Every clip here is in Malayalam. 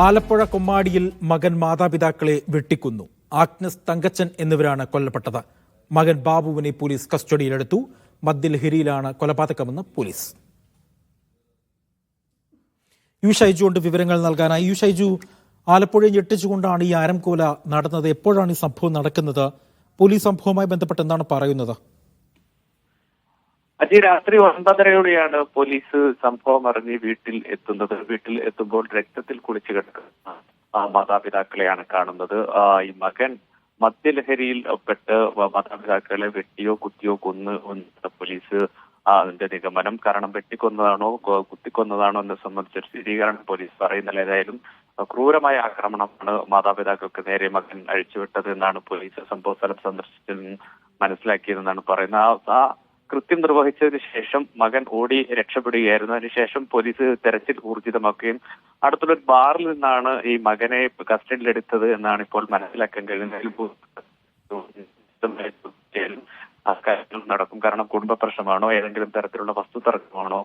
ആലപ്പുഴ കൊമ്മാടിയിൽ മകൻ മാതാപിതാക്കളെ വെട്ടിക്കൊന്നു. ആഗ്നസ്, തങ്കച്ചൻ എന്നിവരാണ് കൊല്ലപ്പെട്ടത്. മകൻ ബാബുവിനെ പോലീസ് കസ്റ്റഡിയിലെടുത്തു. മദ്യലഹരിയിലാണ് കൊലപാതകമെന്ന് പോലീസ്. യു ഷൈജു കൊണ്ട് വിവരങ്ങൾ നൽകാനായി. യു ഷൈജു, ആലപ്പുഴയെ ഞെട്ടിച്ചുകൊണ്ടാണ് ഈ ആരംകോല നടന്നത്. എപ്പോഴാണ് ഈ സംഭവം നടക്കുന്നത്? പോലീസ് സംഭവവുമായി ബന്ധപ്പെട്ട് എന്താണ് പറയുന്നത്? രാത്രി 9:30 പോലീസ് സംഭവം അറിഞ്ഞ് വീട്ടിൽ എത്തുന്നത്. വീട്ടിൽ എത്തുമ്പോൾ രക്തത്തിൽ കുളിച്ചു കിടക്കുന്ന മാതാപിതാക്കളെയാണ് കാണുന്നത്. ഈ മകൻ മദ്യലഹരിയിൽ പെട്ട് മാതാപിതാക്കളെ വെട്ടിയോ കുത്തിയോ കൊന്ന് പോലീസ് അതിന്റെ നിഗമനം. കാരണം വെട്ടിക്കൊന്നതാണോ കുത്തിക്കൊന്നതാണോ എന്നെ സംബന്ധിച്ചൊരു സ്ഥിരീകരണം പോലീസ് പറയുന്നില്ല. ഏതായാലും ക്രൂരമായ ആക്രമണമാണ് മാതാപിതാക്കൾക്ക് നേരെ മകൻ അഴിച്ചുവിട്ടത് എന്നാണ് പോലീസ് സംഭവ സ്ഥലം സന്ദർശിച്ചതെന്ന് മനസ്സിലാക്കിയതെന്നാണ് പറയുന്നത്. ആ കൃത്യം നിർവഹിച്ചതിന് ശേഷം മകൻ ഓടി രക്ഷപ്പെടുകയായിരുന്നു. അതിനുശേഷം പോലീസ് തെരച്ചിൽ ഊർജിതമാക്കുകയും അടുത്തുള്ള ഒരു ബാറിൽ നിന്നാണ് ഈ മകനെ കസ്റ്റഡിയിലെടുത്തത് എന്നാണ് ഇപ്പോൾ മനസ്സിലാക്കാൻ കഴിയുന്നത്. അക്കാര്യങ്ങൾ നടക്കും. കാരണം കുടുംബ പ്രശ്നമാണോ ഏതെങ്കിലും തരത്തിലുള്ള വസ്തുതർക്കമാണോ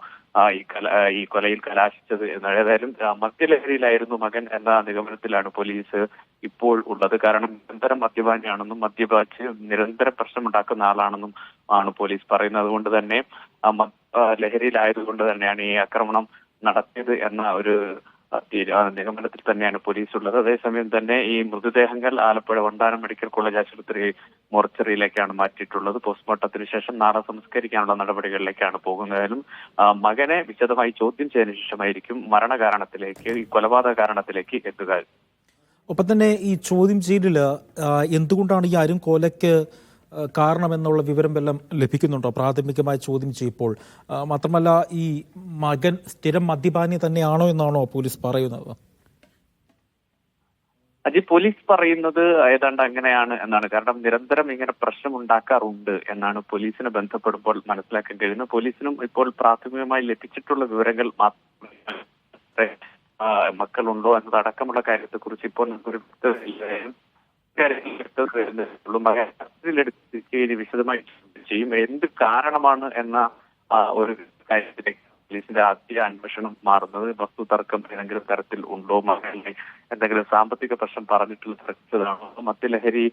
ഈ കൊലയിൽ കലാശിച്ചത് എന്ന്. ഏതായാലും മദ്യലഹരിയിലായിരുന്നു മകൻ എന്ന നിഗമനത്തിലാണ് പോലീസ് ഇപ്പോൾ ഉള്ളത്. കാരണം നിരന്തരം മദ്യപാനിയാണെന്നും മദ്യപാച്ച് നിരന്തരം പ്രശ്നമുണ്ടാക്കുന്ന ആളാണെന്നും ആണ് പോലീസ് പറയുന്നത്. അതുകൊണ്ട് തന്നെ ലഹരിയിലായതുകൊണ്ട് തന്നെയാണ് ഈ ആക്രമണം നടത്തിയത് എന്ന ഒരു നിഗമനത്തിൽ തന്നെയാണ് പോലീസ് ഉള്ളത്. അതേസമയം തന്നെ ഈ മൃതദേഹങ്ങൾ ആലപ്പുഴ വണ്ടാനം മെഡിക്കൽ കോളേജ് ആശുപത്രി മോർച്ചറിയിലേക്കാണ് മാറ്റിയിട്ടുള്ളത്. പോസ്റ്റ്മോർട്ടത്തിന് ശേഷം നാളെ സംസ്കരിക്കാനുള്ള നടപടികളിലേക്കാണ് പോകുന്നതായാലും മകനെ വിശദമായി ചോദ്യം ചെയ്തതിനു ശേഷമായിരിക്കും മരണകാരണത്തിലേക്ക്, ഈ കൊലപാതക കാരണത്തിലേക്ക് എത്തുക. ഒപ്പം തന്നെ ഈ ചോദ്യം ചെയ്യലില് എന്തുകൊണ്ടാണ് ഈ അരുംകൊലയ്ക്ക് കാരണമെന്നുള്ള വിവരം വല്ലതും ലഭിക്കുന്നുണ്ടോ പ്രാഥമികമായ ചോദ്യം ചെയ്യുമ്പോൾ? മാത്രമല്ല, ഈ മകൻ സ്ഥിരം മദ്യപാനി തന്നെയാണോ എന്നാണോ പോലീസ് പറയുന്നത്? പോലീസ് പറയുന്നത് ഏതാണ്ട് അങ്ങനെയാണ് എന്നാണ്. കാരണം നിരന്തരം ഇങ്ങനെ പ്രശ്നം ഉണ്ടാക്കാറുണ്ട് എന്നാണ് പോലീസിനെ ബന്ധപ്പെടുമ്പോൾ മനസ്സിലാക്കാൻ കഴിയുന്നത്. പോലീസിനും ഇപ്പോൾ പ്രാഥമികമായി ലഭിച്ചിട്ടുള്ള വിവരങ്ങൾ മാത്രമേ മക്കളുണ്ടോ എന്നതടക്കമുള്ള കാര്യത്തെക്കുറിച്ച് ഇപ്പോൾ നമുക്കൊരു വ്യക്തതയില്ല. വിശദമായി ചെയ്യും. എന്ത് കാരണമാണ് എന്ന ഒരു കാര്യത്തിലേക്ക് പോലീസിന്റെ ആദ്യ അന്വേഷണം മാറുന്നത്. വസ്തുതർക്കം ഏതെങ്കിലും തരത്തിൽ ഉണ്ടോ, മകനെ എന്തെങ്കിലും സാമ്പത്തിക പ്രശ്നം പറഞ്ഞിട്ടുള്ള തരത്തിലാണോ, മദ്യലഹരി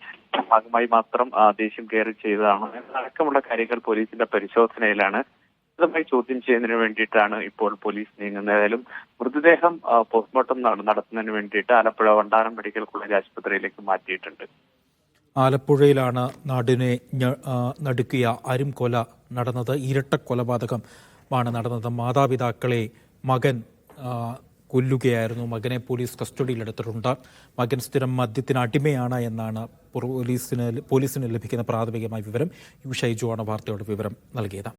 ഭാഗമായി മാത്രം ദേഷ്യം കയറി ചെയ്തതാണോ എന്നടക്കമുള്ള കാര്യങ്ങൾ പോലീസിന്റെ പരിശോധനയിലാണ്. വിശദമായി ചോദ്യം ചെയ്യുന്നതിന് വേണ്ടിയിട്ടാണ് ഇപ്പോൾ പോലീസ് നീങ്ങുന്നത്. ഏതായാലും മൃതദേഹം പോസ്റ്റ്മോർട്ടം നടത്തുന്നതിന് വേണ്ടിയിട്ട് ആലപ്പുഴ വണ്ടാനം മെഡിക്കൽ കോളേജ് ആശുപത്രിയിലേക്ക് മാറ്റിയിട്ടുണ്ട്. ആലപ്പുഴയിലാണ് നാടിനെ നടുക്കിയ അരുംകൊല നടന്നത്. ഇരട്ട കൊലപാതകമാണ് നടന്നത്. മാതാപിതാക്കളെ മകൻ കൊല്ലുകയായിരുന്നു. മകനെ പോലീസ് കസ്റ്റഡിയിലെടുത്തിട്ടുണ്ട്. മകൻ സ്ഥിരം മദ്യത്തിന് അടിമയാണ് എന്നാണ് പോലീസിന് ലഭിക്കുന്ന പ്രാഥമികമായ വിവരം. യു ഷൈജു ആണ് വാർത്തയോട് വിവരം നൽകിയത്.